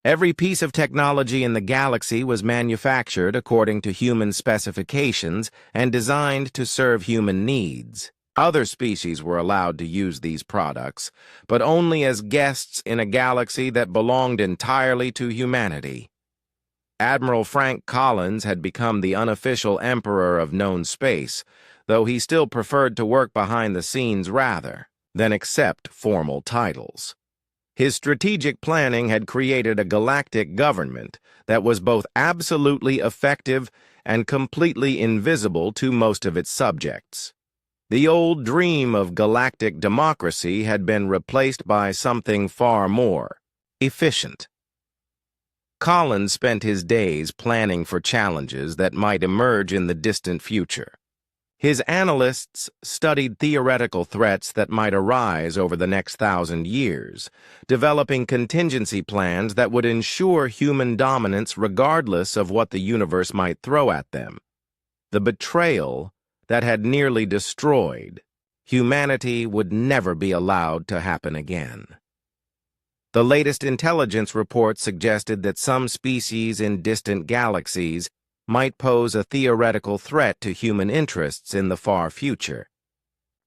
every piece of technology in the galaxy was manufactured according to human specifications and designed to serve human needs. Other species were allowed to use these products, but only as guests in a galaxy that belonged entirely to humanity. Admiral Frank Collins had become the unofficial emperor of known space, though he still preferred to work behind the scenes rather than accept formal titles. His strategic planning had created a galactic government that was both absolutely effective and completely invisible to most of its subjects. The old dream of galactic democracy had been replaced by something far more efficient. Collins spent his days planning for challenges that might emerge in the distant future. His analysts studied theoretical threats that might arise over the next 1,000 years, developing contingency plans that would ensure human dominance regardless of what the universe might throw at them. The betrayal that had nearly destroyed humanity would never be allowed to happen again. The latest intelligence reports suggested that some species in distant galaxies might pose a theoretical threat to human interests in the far future.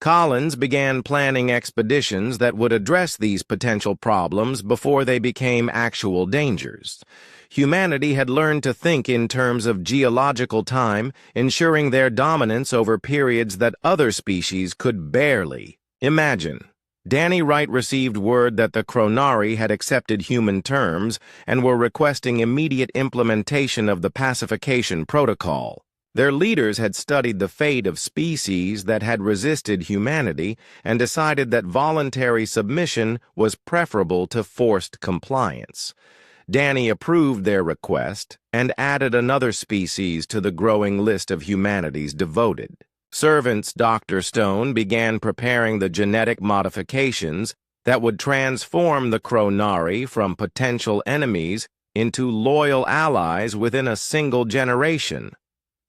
Collins began planning expeditions that would address these potential problems before they became actual dangers. Humanity had learned to think in terms of geological time, ensuring their dominance over periods that other species could barely imagine. Danny Wright received word that the Chronari had accepted human terms and were requesting immediate implementation of the pacification protocol. Their leaders had studied the fate of species that had resisted humanity and decided that voluntary submission was preferable to forced compliance. Danny approved their request and added another species to the growing list of humanity's devoted. Servants Dr. Stone began preparing the genetic modifications that would transform the Chronari from potential enemies into loyal allies within a single generation.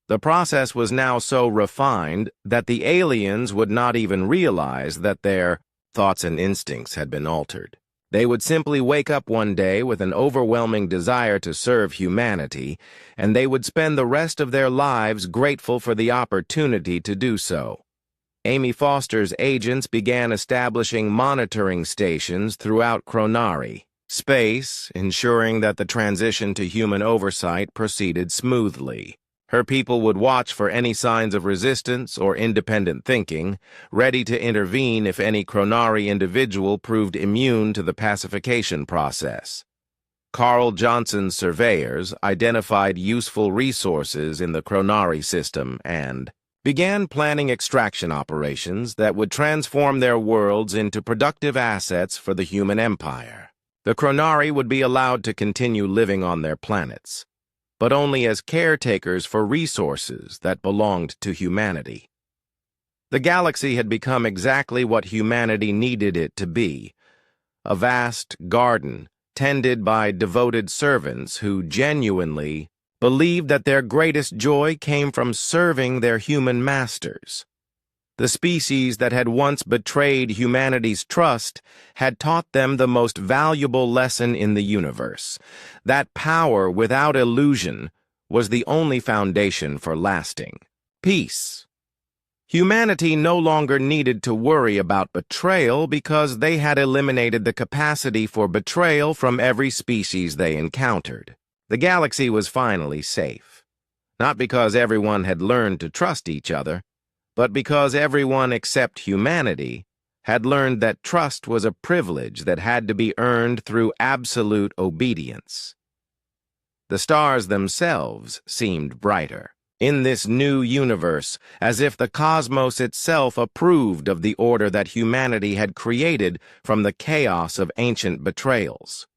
The process was now so refined that the aliens would not even realize that their thoughts and instincts had been altered. They would simply wake up one day with an overwhelming desire to serve humanity, and they would spend the rest of their lives grateful for the opportunity to do so. Amy Foster's agents began establishing monitoring stations throughout Chronari space, ensuring that the transition to human oversight proceeded smoothly. Her people would watch for any signs of resistance or independent thinking, ready to intervene if any Chronari individual proved immune to the pacification process. Carl Johnson's surveyors identified useful resources in the Chronari system and began planning extraction operations that would transform their worlds into productive assets for the human empire. The Chronari would be allowed to continue living on their planets, but only as caretakers for resources that belonged to humanity. The galaxy had become exactly what humanity needed it to be, a vast garden tended by devoted servants who genuinely believed that their greatest joy came from serving their human masters. The species that had once betrayed humanity's trust had taught them the most valuable lesson in the universe, that power without illusion was the only foundation for lasting peace. Humanity no longer needed to worry about betrayal because they had eliminated the capacity for betrayal from every species they encountered. The galaxy was finally safe, not because everyone had learned to trust each other, but because everyone except humanity had learned that trust was a privilege that had to be earned through absolute obedience. The stars themselves seemed brighter in this new universe, as if the cosmos itself approved of the order that humanity had created from the chaos of ancient betrayals.